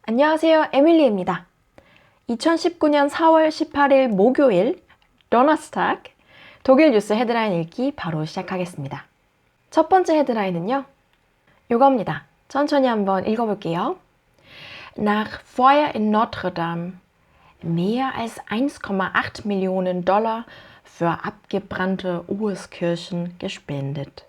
안녕하세요, 에밀리입니다. 2019년 4월 18일 목요일 Donnerstag 독일 뉴스 헤드라인 읽기 바로 시작하겠습니다. 첫 번째 헤드라인은요, 이겁니다. 천천히 한번 읽어볼게요. Nach Feuer in Notre Dame mehr als 1,8 Millionen Dollar für abgebrannte Urskirchen gespendet.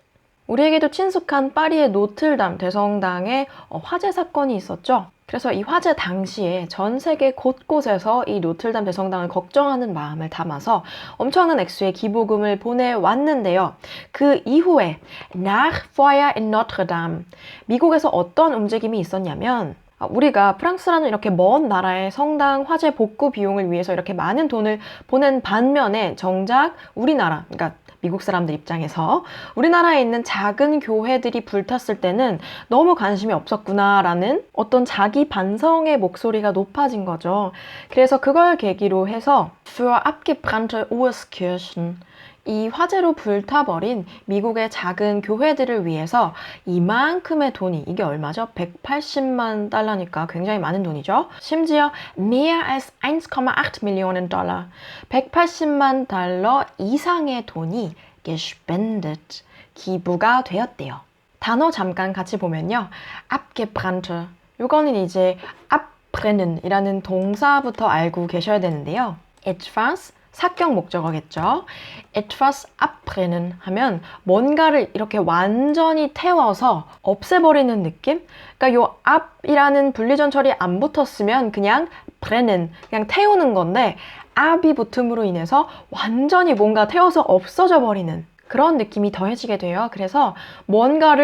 우리에게도 친숙한 파리의 노틀담 대성당에 화재 사건이 있었죠. 그래서 이 화재 당시에 전 세계 곳곳에서 이 노틀담 대성당을 걱정하는 마음을 담아서 엄청난 액수의 기부금을 보내왔는데요. 그 이후에 Nach Feuer in Notre Dame, 미국에서 어떤 움직임이 있었냐면 우리가 프랑스라는 이렇게 먼 나라의 성당 화재 복구 비용을 위해서 이렇게 많은 돈을 보낸 반면에 정작 우리나라, 그러니까 미국 사람들 입장에서 우리나라에 있는 작은 교회들이 불탔을 때는 너무 관심이 없었구나라는 어떤 자기 반성의 목소리가 높아진 거죠. 그래서 그걸 계기로 해서 für abgebrannte Urskirchen, 이 화재로 불타버린 미국의 작은 교회들을 위해서 이만큼의 돈이, 이게 얼마죠? 180만 달러니까 굉장히 많은 돈이죠. 심지어 mehr als 1,8 Millionen Dollar, 180만 달러 이상의 돈이 gespendet, 기부가 되었대요. 단어 잠깐 같이 보면요. abgebrannte, 요거는 이제 abbrennen 이라는 동사부터 알고 계셔야 되는데요. etwas, 사격 목적어겠죠. etwas abbrennen 하면 뭔가를 이렇게 완전히 태워서 없애버리는 느낌? 그러니까 요 ab이라는 분리전 처리 안 붙었으면 그냥 brennen, 그냥 태우는 건데 ab이 붙음으로 인해서 완전히 뭔가 태워서 없어져 버리는 그런 느낌이 더해지게 돼요. 그래서 뭔가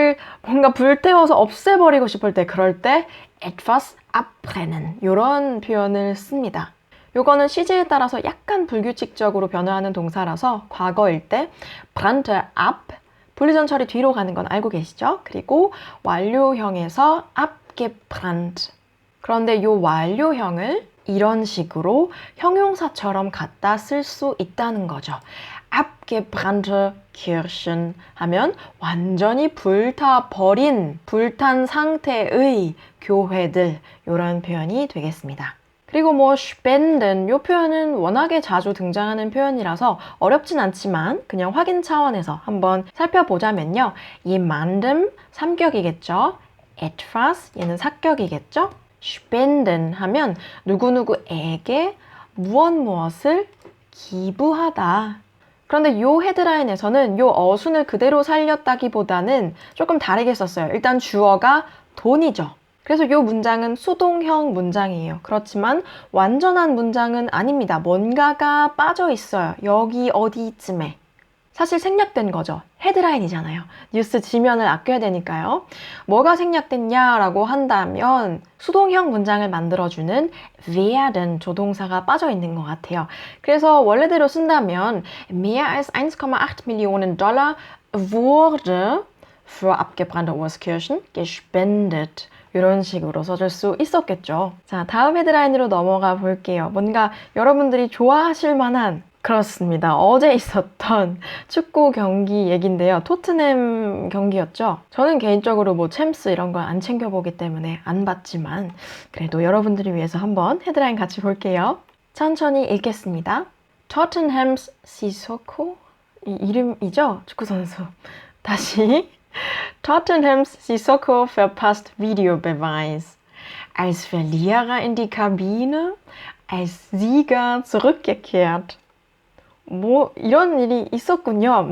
불태워서 없애버리고 싶을 때, 그럴 때 etwas abbrennen 이런 표현을 씁니다. 요거는 시제에 따라서 약간 불규칙적으로 변화하는 동사라서 과거일 때 brannte ab, 분리전 처리 뒤로 가는 건 알고 계시죠? 그리고 완료형에서 abgebrannt. 그런데 요 완료형을 이런 식으로 형용사처럼 갖다 쓸 수 있다는 거죠. abgebrannte Kirchen 하면 완전히 불타버린, 불탄 상태의 교회들, 이런 표현이 되겠습니다. 그리고 뭐 spenden, 이 표현은 워낙에 자주 등장하는 표현이라서 어렵진 않지만 그냥 확인 차원에서 한번 살펴보자면요. jemandem, 삼격이겠죠. etwas, 얘는 사격이겠죠. spenden 하면 누구누구에게 무엇을 기부하다. 그런데 이 헤드라인에서는 이 어순을 그대로 살렸다기보다는 조금 다르게 썼어요. 일단 주어가 돈이죠. 그래서 이 문장은 수동형 문장이에요. 그렇지만 완전한 문장은 아닙니다. 뭔가가 빠져 있어요. 여기 어디쯤에. 사실 생략된 거죠. 헤드라인이잖아요. 뉴스 지면을 아껴야 되니까요. 뭐가 생략됐냐라고 한다면 수동형 문장을 만들어주는 werden 조동사가 빠져 있는 것 같아요. 그래서 원래대로 쓴다면 mehr als 1,8 Millionen Dollar wurde für abgebrannte Urskirchen gespendet. 이런 식으로 써줄 수 있었겠죠. 자, 다음 헤드라인으로 넘어가 볼게요. 뭔가 여러분들이 좋아하실 만한, 그렇습니다. 어제 있었던 축구 경기 얘긴데요. 토트넘 경기였죠. 저는 개인적으로 뭐 챔스 이런 걸 안 챙겨보기 때문에 안 봤지만 그래도 여러분들을 위해서 한번 헤드라인 같이 볼게요. 천천히 읽겠습니다. 토트넘's 시소코, 이 이름이죠? 축구 선수. 다시. Tottenhams Sissoko verpasst Videobeweis. Als Verlierer in die Kabine, als Sieger zurückgekehrt. 뭐 이런 일이 있었군요.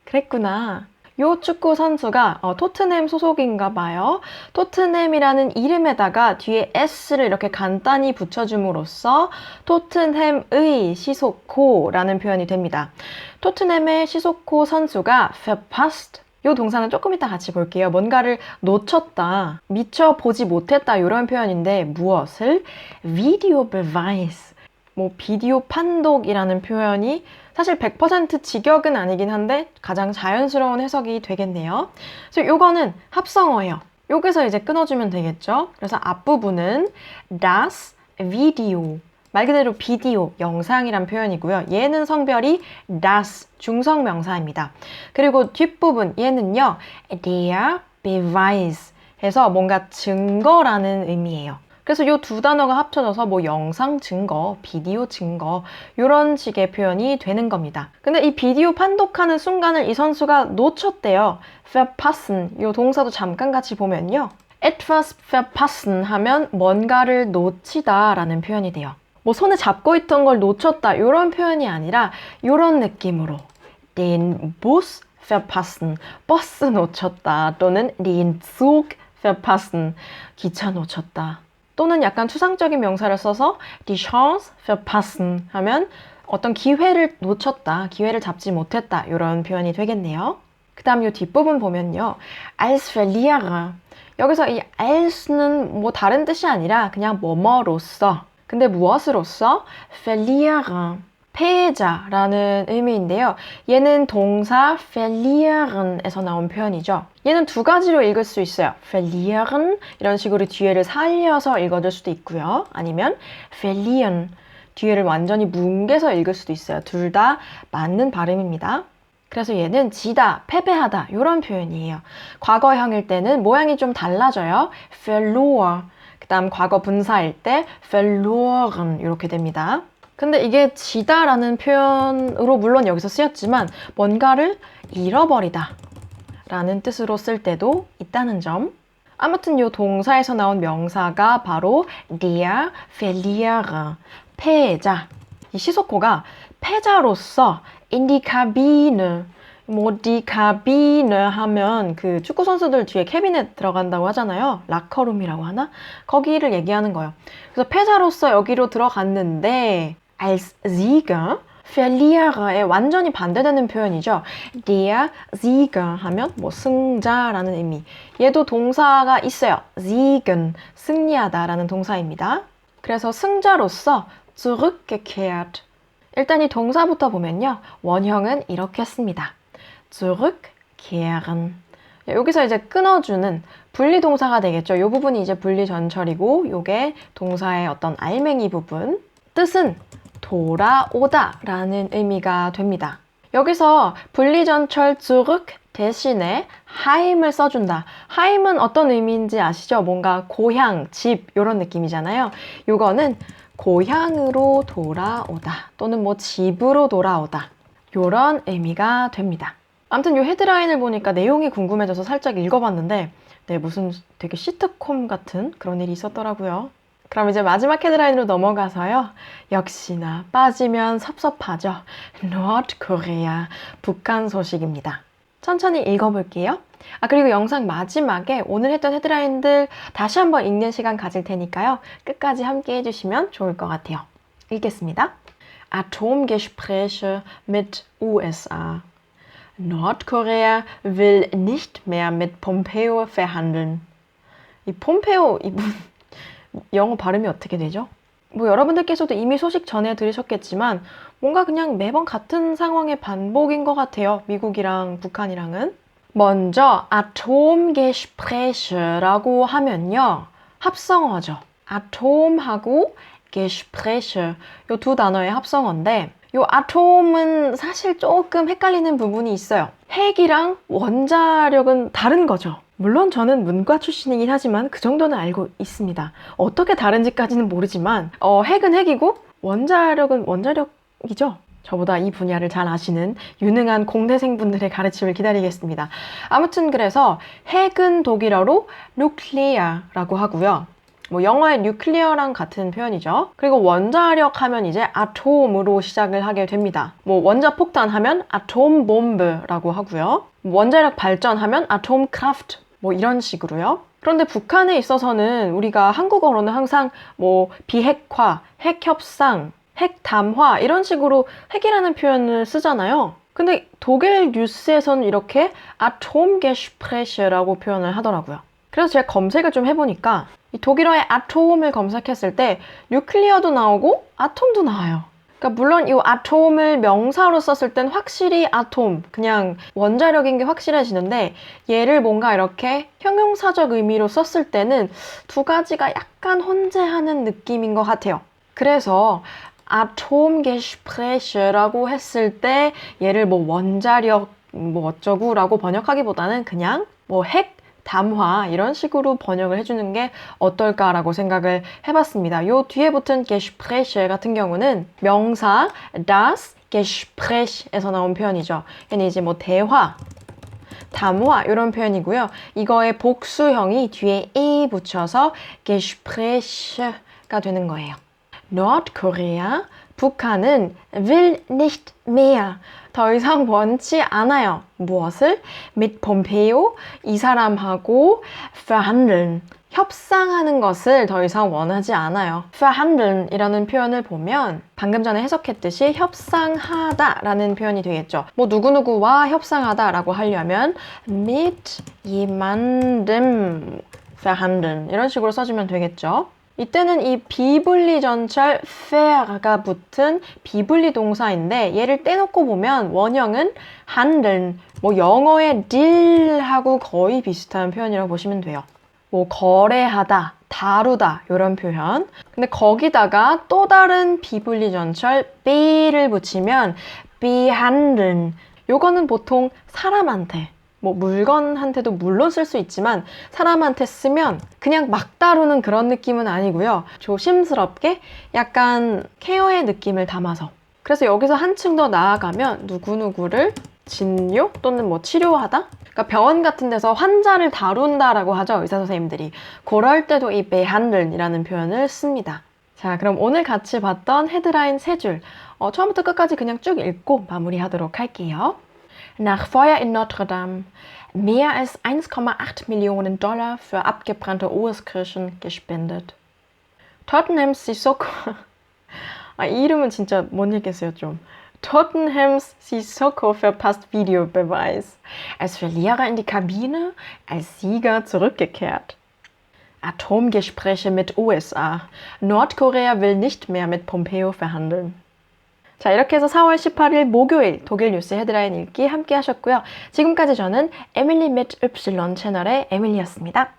그랬구나. 요 축구 선수가 토트넘 소속인가 봐요. 토트넘이라는 이름에다가 뒤에 S를 이렇게 간단히 붙여줌으로써 토트넘의 시소코라는 표현이 됩니다. 토트넘의 시소코 선수가 verpasst, 이 동사는 조금 이따 같이 볼게요. 뭔가를 놓쳤다, 미처 보지 못했다 이런 표현인데 무엇을? Videobeweis, 뭐 비디오 판독이라는 표현이 사실 100% 직역은 아니긴 한데 가장 자연스러운 해석이 되겠네요. 그래서 요거는 합성어예요. 여기서 이제 끊어주면 되겠죠. 그래서 앞부분은 das Video, 말 그대로 비디오, 영상이란 표현이고요. 얘는 성별이 das, 중성명사입니다. 그리고 뒷부분 얘는요, der Beweis 해서 뭔가 증거라는 의미예요. 그래서 이 두 단어가 합쳐져서 뭐 영상 증거, 비디오 증거 이런 식의 표현이 되는 겁니다. 근데 이 비디오 판독하는 순간을 이 선수가 놓쳤대요. verpassen 이 동사도 잠깐 같이 보면요. etwas verpassen 하면 뭔가를 놓치다 라는 표현이 돼요. 뭐 손에 잡고 있던 걸 놓쳤다 이런 표현이 아니라 이런 느낌으로 den Bus verpassen, 버스 놓쳤다 또는 den Zug verpassen, 기차 놓쳤다. 또는 약간 추상적인 명사를 써서 die Chance verpassen 하면 어떤 기회를 놓쳤다, 기회를 잡지 못했다 이런 표현이 되겠네요. 그 다음 이 뒷부분 보면요. als Verlierer 여기서 이 als는 뭐 다른 뜻이 아니라 그냥 뭐뭐로서 근데 무엇으로서? Verlierer 패자라는 의미인데요. 얘는 동사 verlieren에서 나온 표현이죠. 얘는 두 가지로 읽을 수 있어요. verlieren 이런 식으로 뒤에를 살려서 읽어줄 수도 있고요. 아니면 verlieren 뒤에를 완전히 뭉개서 읽을 수도 있어요. 둘 다 맞는 발음입니다. 그래서 얘는 지다, 패배하다 이런 표현이에요. 과거형일 때는 모양이 좀 달라져요. verlor 그 다음 과거 분사일 때 verloren 이렇게 됩니다. 근데 이게 지다라는 표현으로 물론 여기서 쓰였지만 뭔가를 잃어버리다 라는 뜻으로 쓸 때도 있다는 점. 아무튼 이 동사에서 나온 명사가 바로 der Verlierer, 패자. 이 시소코가 패자로서 in die Kabine, 뭐 die Kabine 하면 그 축구 선수들 뒤에 캐비넷 들어간다고 하잖아요. 라커룸이라고 하나? 거기를 얘기하는 거예요. 그래서 패자로서 여기로 들어갔는데 als Sieger, Verlierer에 완전히 반대되는 표현이죠. Der Sieger 하면 뭐 승자라는 의미. 얘도 동사가 있어요. siegen, 승리하다라는 동사입니다. 그래서 승자로서 zurückgekehrt. 일단 이 동사부터 보면요. 원형은 이렇게 씁니다. zurückkehren. 여기서 이제 끊어주는 분리동사가 되겠죠. 이 부분이 이제 분리전철이고 요게 동사의 어떤 알맹이 부분. 뜻은 돌아오다 라는 의미가 됩니다. 여기서 분리전철 zurück 대신에 heim을 써준다. heim은 어떤 의미인지 아시죠? 뭔가 고향, 집 이런 느낌이잖아요. 요거는 고향으로 돌아오다 또는 뭐 집으로 돌아오다 이런 의미가 됩니다. 아무튼 이 헤드라인을 보니까 내용이 궁금해져서 살짝 읽어봤는데 네, 무슨 되게 시트콤 같은 그런 일이 있었더라고요. 그럼 이제 마지막 헤드라인으로 넘어가서요. 역시나 빠지면 섭섭하죠. 노르코리아, 북한 소식입니다. 천천히 읽어볼게요. 그리고 영상 마지막에 오늘 했던 헤드라인들 다시 한번 읽는 시간 가질 테니까요. 끝까지 함께 해주시면 좋을 것 같아요. 읽겠습니다. Atomgespräche mit USA. Nordkorea will nicht mehr mit Pompeo verhandeln. 이 폼페오 이분 영어 발음이 어떻게 되죠? 뭐 여러분들께서도 이미 소식 전해 들으셨겠지만 뭔가 그냥 매번 같은 상황의 반복인 것 같아요. 미국이랑 북한이랑은. 먼저 Atomgespräche라고 하면요. 합성어죠. Atom하고 Gespräche 이 두 단어의 합성어인데 이 아톰은 사실 조금 헷갈리는 부분이 있어요. 핵이랑 원자력은 다른 거죠. 물론 저는 문과 출신이긴 하지만 그 정도는 알고 있습니다. 어떻게 다른지까지는 모르지만 핵은 핵이고 원자력은 원자력이죠. 저보다 이 분야를 잘 아시는 유능한 공대생분들의 가르침을 기다리겠습니다. 아무튼 그래서 핵은 독일어로 nuclear라고 하고요. 뭐 영어의 뉴클리어랑 같은 표현이죠. 그리고 원자력 하면 이제 아톰으로 시작을 하게 됩니다. 뭐 원자폭탄 하면 아톰봄브라고 하고요. 원자력 발전하면 아톰크라프트 뭐 이런 식으로요. 그런데 북한에 있어서는 우리가 한국어로는 항상 뭐 비핵화, 핵협상, 핵담화 이런 식으로 핵이라는 표현을 쓰잖아요. 근데 독일 뉴스에서는 이렇게 Atomgespräche라고 표현을 하더라고요. 그래서 제가 검색을 좀 해보니까 이 독일어의 아톰을 검색했을 때 뉴클리어도 나오고 아톰도 나와요. 그러니까 물론 이 아톰을 명사로 썼을 땐 확실히 아톰, 그냥 원자력인 게 확실해지는데 얘를 뭔가 이렇게 형용사적 의미로 썼을 때는 두 가지가 약간 혼재하는 느낌인 것 같아요. 그래서 Atomgespräche라고 했을 때 얘를 뭐 원자력 뭐 어쩌구라고 번역하기보다는 그냥 뭐 핵 담화 이런 식으로 번역을 해주는 게 어떨까라고 생각을 해봤습니다. 요 뒤에 붙은 Gespräche 같은 경우는 명사 das Gespräch에서 나온 표현이죠. 얘는 이제 뭐 대화, 담화 이런 표현이고요. 이거의 복수형이 뒤에 e 붙여서 Gespräch가 되는 거예요. Nordkorea, 북한은 will nicht mehr. 더 이상 원치 않아요. 무엇을? mit Pompeo, 이 사람하고 verhandeln, 협상하는 것을 더 이상 원하지 않아요. verhandeln 이라는 표현을 보면 방금 전에 해석했듯이 협상하다 라는 표현이 되겠죠. 뭐 누구누구와 협상하다 라고 하려면 mit jemandem verhandeln 이런 식으로 써주면 되겠죠. 이때는 이 비분리 전철 fair가 붙은 비분리 동사인데 얘를 떼놓고 보면 원형은 handeln, 뭐 영어의 deal하고 거의 비슷한 표현이라고 보시면 돼요. 뭐 거래하다, 다루다 이런 표현. 근데 거기다가 또 다른 비분리 전철 be를 붙이면 behandeln. 요거는 보통 사람한테 뭐 물건한테도 물론 쓸 수 있지만 사람한테 쓰면 그냥 막 다루는 그런 느낌은 아니고요. 조심스럽게 약간 케어의 느낌을 담아서. 그래서 여기서 한층 더 나아가면 누구누구를 진료 또는 뭐 치료하다? 그러니까 병원 같은 데서 환자를 다룬다라고 하죠. 의사 선생님들이. 그럴 때도 이 behandeln이라는 표현을 씁니다. 자, 그럼 오늘 같이 봤던 헤드라인 3줄 처음부터 끝까지 그냥 쭉 읽고 마무리하도록 할게요. Nach Feuer in Notre Dame mehr als 1,8 Millionen Dollar für abgebrannte US-Kirchen gespendet. Tottenham Sissoko 이 이름은 진짜 못 읽겠어요 좀. Tottenham Sissoko verpasst Videobeweis. Als Verlierer in die Kabine, als Sieger zurückgekehrt. Atomgespräche mit USA. Nordkorea will nicht mehr mit Pompeo verhandeln. 자, 이렇게 해서 4월 18일 목요일 독일 뉴스 헤드라인 읽기 함께 하셨고요. 지금까지 저는 에밀리 mit Y 채널의 에밀리였습니다.